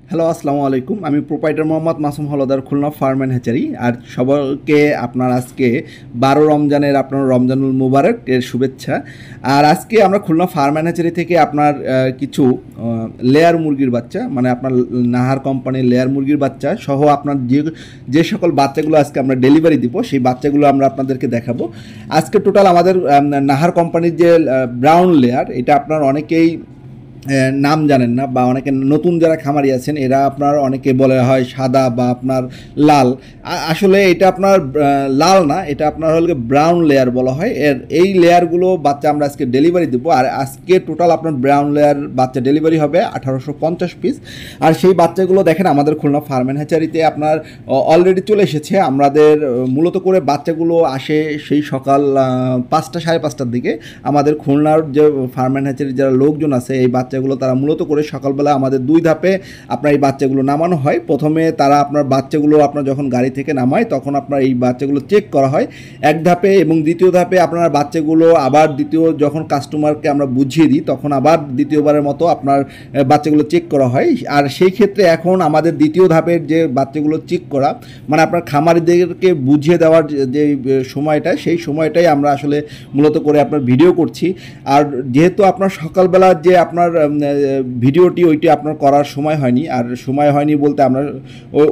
Hello, আসসালামু আলাইকুম। আমি proprietor Mohammad Masum Haldar, Khulna farm and hatchery. আর সবাইকে আপনার আজকে ১২ রমজানের আপনার রমজানুল মুবারক এর শুভেচ্ছা। আর আজকে আমরা খুলনা ফার্ম অ্যান্ড হ্যাচারি থেকে আপনার কিছু লেয়ার মুরগির বাচ্চা, মানে আপনার নাহার কোম্পানির লেয়ার মুরগির বাচ্চা সহ আপনার যে সকল বাচ্চাগুলো আজকে আমরা ডেলিভারি দিব, সেই বাচ্চাগুলো আমরা আপনাদেরকে দেখাবো। আজকে টোটাল আমাদের নাহার কোম্পানির যে ব্রাউন লেয়ার, এটা আপনার অনেকেই নাম জানেন না, বা অনেকে নতুন যারা খামারি আছেন এরা আপনার অনেকে বলে হয় সাদা বা আপনার লাল। আসলে এটা আপনার লাল না, এটা আপনার হল ব্রাউন লেয়ার বলা হয়। এই লেয়ারগুলো বাচ্চা আমরা আজকে ডেলিভারি দেবো। আর আজকে টোটাল আপনার ব্রাউন লেয়ার বাচ্চা ডেলিভারি হবে 1850 পিস। আর সেই বাচ্চাগুলো দেখেন আমাদের খুলনা ফার্ম অ্যান্ড হ্যাচারিতে আপনার অলরেডি চলে এসেছে। আমাদের মূলত করে বাচ্চাগুলো আসে সেই সকাল 5টা সাড়ে 5টার দিকে। আমাদের খুলনার যে ফার্ম অ্যান্ড হ্যাচারির যারা লোকজন আছে, এই বাচ্চাগুলো তারা মূলত করে সকালবেলা আমাদের 2 ধাপে আপনার এই বাচ্চাগুলো নামানো হয়। প্রথমে তারা আপনার বাচ্চাগুলো আপনার যখন গাড়ি থেকে নামায় তখন আপনার এই বাচ্চাগুলো চেক করা হয় এক ধাপে, এবং দ্বিতীয় ধাপে আপনার বাচ্চাগুলো আবার যখন কাস্টমারকে আমরা বুঝিয়ে দিই তখন আবার দ্বিতীয়বারের মতো আপনার বাচ্চাগুলো চেক করা হয়। আর সেই ক্ষেত্রে এখন আমাদের দ্বিতীয় ধাপের যে বাচ্চাগুলো চেক করা, মানে আপনার খামারিদেরকে বুঝিয়ে দেওয়ার যে সময়টা, সেই সময়টাই আমরা আসলে মূলত করে আপনার ভিডিও করছি। আর যেহেতু আপনার সকালবেলা যে আপনার ভিডিওটি ওইটি আপনার করার সময় হয়নি, আর সময় হয়নি বলতে আমরা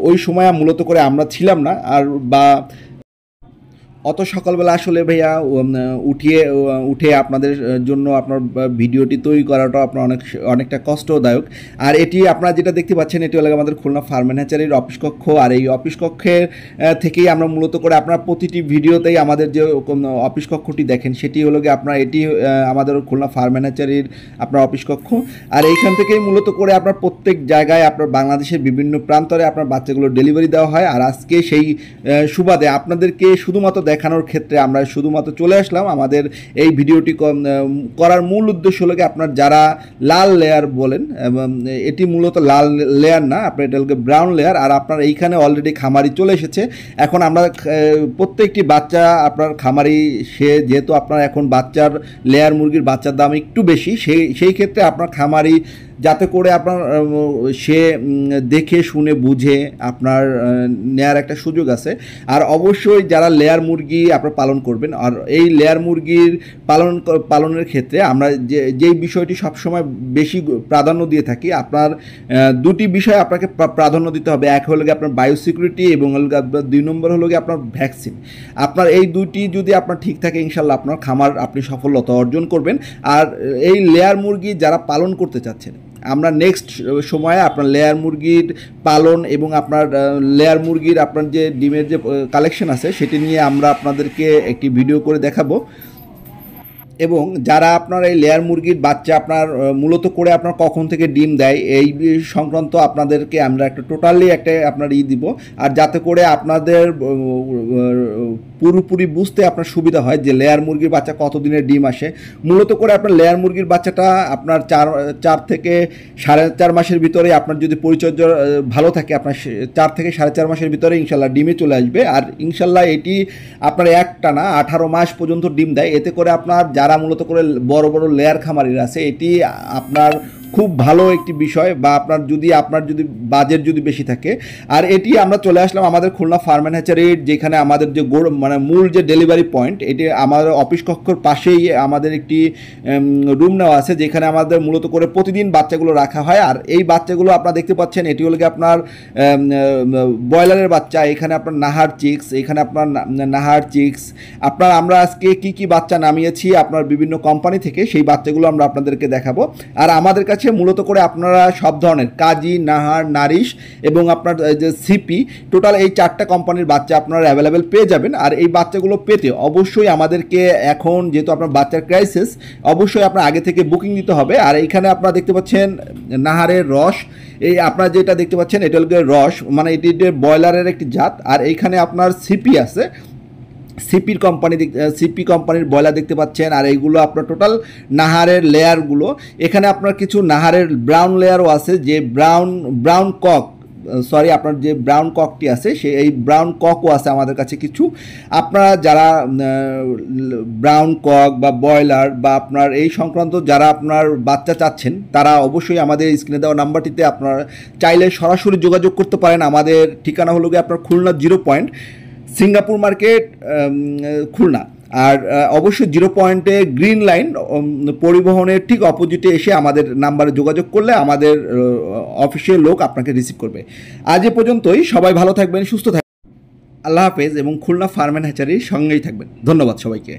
ওই সময় মূলত করে আমরা ছিলাম না, আর বা অত সকালবেলা আসলে ভাইয়া উঠে আপনাদের জন্য আপনার ভিডিওটি তৈরি করাটা আপনার অনেকটা কষ্টদায়ক। আর এটি আপনারা যেটা দেখতে পাচ্ছেন, এটি হলো আমাদের খুলনা ফার্ম অ্যান্ড হ্যাচারির অফিস কক্ষ। আর এই অফিস কক্ষের থেকেই আমরা মূলত করে আপনার প্রতিটি ভিডিওতেই আমাদের যে অফিস কক্ষটি দেখেন, সেটি হলো গিয়ে আপনার এটি আমাদের খুলনা ফার্ম অ্যান্ড হ্যাচারির আপনার অফিস কক্ষ। আর এইখান থেকেই মূলত করে আপনার প্রত্যেক জায়গায় আপনার বাংলাদেশের বিভিন্ন প্রান্তরে আপনার বাচ্চাগুলো ডেলিভারি দেওয়া হয়। আর আজকে সেই সুবাদে আপনাদেরকে শুধুমাত্র দেখানোর ক্ষেত্রে আমরা শুধুমাত্র চলে আসলাম। আমাদের এই ভিডিওটি করার মূল উদ্দেশ্য হলো আপনার যারা লাল লেয়ার বলেন, এবং এটি মূলত লাল লেয়ার না, আপনার এটা হলো ব্রাউন লেয়ার। আর আপনার এইখানে অলরেডি খামারি চলে এসেছে। এখন আমরা প্রত্যেকটি বাচ্চা আপনার খামারি যেহেতু আপনার এখন বাচ্চার লেয়ার মুরগির বাচ্চার দাম একটু বেশি, সেই ক্ষেত্রে আপনার খামারি যাতে করে আপনার সে দেখে শুনে বুঝে আপনার নেয়ার একটা সুযোগ আছে। আর অবশ্যই যারা লেয়ার মুরগি আপনার পালন করবেন, আর এই লেয়ার মুরগির পালনের ক্ষেত্রে আমরা যেই বিষয়টি সবসময় বেশি প্রাধান্য দিয়ে থাকি, আপনার দুটি বিষয় আপনাকে প্রাধান্য দিতে হবে। এক হলো গিয়ে আপনার বায়োসিকিউরিটি, এবং হলো 2 নম্বর হলো গিয়ে আপনার ভ্যাকসিন। আপনার এই দুইটি যদি আপনার ঠিক থাকে, ইনশাল্লাহ আপনার খামার আপনি সফলতা অর্জন করবেন। আর এই লেয়ার মুরগি যারা পালন করতে চাচ্ছেন, আমরা নেক্সট সময়ে আপনার লেয়ার মুরগির পালন এবং আপনার লেয়ার মুরগির আপনার যে ডিমের যে কালেকশন আছে সেটি নিয়ে আমরা আপনাদেরকে একটি ভিডিও করে দেখাবো। এবং যারা আপনার এই লেয়ার মুরগির বাচ্চা আপনার মূলত করে আপনার কখন থেকে ডিম দেয় এই সংক্রান্ত আপনাদেরকে আমরা একটা টোটালি একটা আপনার দিব। আর যাতে করে আপনাদের পুরোপুরি বুঝতে আপনার সুবিধা হয় যে লেয়ার মুরগির বাচ্চা কত দিনের ডিম আসে। মূলত করে আপনার লেয়ার মুরগির বাচ্চাটা আপনার 4 থেকে 4.5 মাসের ভিতরে আপনার যদি পরিচর্যা ভালো থাকে, আপনার 4 থেকে 4.5 মাসের ভিতরে ইনশাল্লাহ ডিমে চলে আসবে। আর ইনশাল্লাহ এটি আপনার একটানা 18 মাস পর্যন্ত ডিম দেয়। এতে করে আপনার যারা মূলত করে বড় বড় লেয়ার খামারিরা আছে, এটি আপনার খুব ভালো একটি বিষয়, বা আপনার যদি বাজেট যদি বেশি থাকে। আর এটি আমরা চলে আসলাম আমাদের খুলনা ফার্ম অ্যান্ড হ্যাচারির, যেখানে আমাদের যে মানে মূল যে ডেলিভারি পয়েন্ট, এটি আমাদের অফিস কক্ষর পাশেই আমাদের একটি রুম নেওয়া আছে, যেখানে আমাদের মূলত করে প্রতিদিন বাচ্চাগুলো রাখা হয়। আর এই বাচ্চাগুলো আপনারা দেখতে পাচ্ছেন, এটি হলো কি আপনার ব্রয়লারের বাচ্চা। এখানে আপনার নাহার চিক্স, এখানে আপনার নাহার চিক্স আপনার আমরা আজকে কি বাচ্চা নামিয়েছি আপনার বিভিন্ন কোম্পানি থেকে, সেই বাচ্চাগুলো আমরা আপনাদেরকে দেখাবো। আর আমাদের কাছে মূলত করে আপনারা সব ধরনের কাজী, নাহার, নারিশ এবং আপনার যে সিপি, টোটাল এই 4টা কোম্পানির বাচ্চা আপনারা অ্যাভেলেবেল পেয়ে যাবেন। আর এই বাচ্চাগুলো পেতে অবশ্যই আমাদেরকে এখন যেহেতু আপনার বাচ্চার ক্রাইসিস, অবশ্যই আপনার আগে থেকে বুকিং দিতে হবে। আর এইখানে আপনারা দেখতে পাচ্ছেন নাহারের রস, এই আপনারা যেটা দেখতে পাচ্ছেন এটা হলো রস, মানে এটি ব্রয়লারের একটি জাত। আর এইখানে আপনার সিপি আছে, সিপি কোম্পানির ব্রয়লার দেখতে পাচ্ছেন। আর এইগুলো আপনার টোটাল নাহারের লেয়ারগুলো। এখানে আপনার কিছু নাহারের ব্রাউন লেয়ারও আছে, যে ব্রাউন কক সরি আপনার যে ব্রাউন ককটি আছে এই ব্রাউন ককও আছে আমাদের কাছে কিছু। আপনারা যারা ব্রাউন কক বা ব্রয়লার বা আপনার এই সংক্রান্ত যারা আপনার বাচ্চা চাচ্ছেন, তারা অবশ্যই আমাদের স্ক্রিনে দেওয়া নাম্বারটিতে আপনারা চাইলে সরাসরি যোগাযোগ করতে পারেন। আমাদের ঠিকানা হলো গিয়ে আপনার Khulna 0 point, Singapore market, Khulna. আর অবশ্যই 0 পয়েন্টে গ্রিন লাইন পরিবহনের ঠিক অপোজিটে এসে আমাদের নাম্বারে যোগাযোগ করলে আমাদের অফিসিয়াল লোক আপনাকে রিসিভ করবে। আজ এ পর্যন্তই। সবাই ভালো থাকবেন, সুস্থ থাকবেন। আল্লাহ হাফেজ এবং খুলনা ফার্ম অ্যান্ড হ্যাচারির সঙ্গেই থাকবেন। ধন্যবাদ সবাইকে।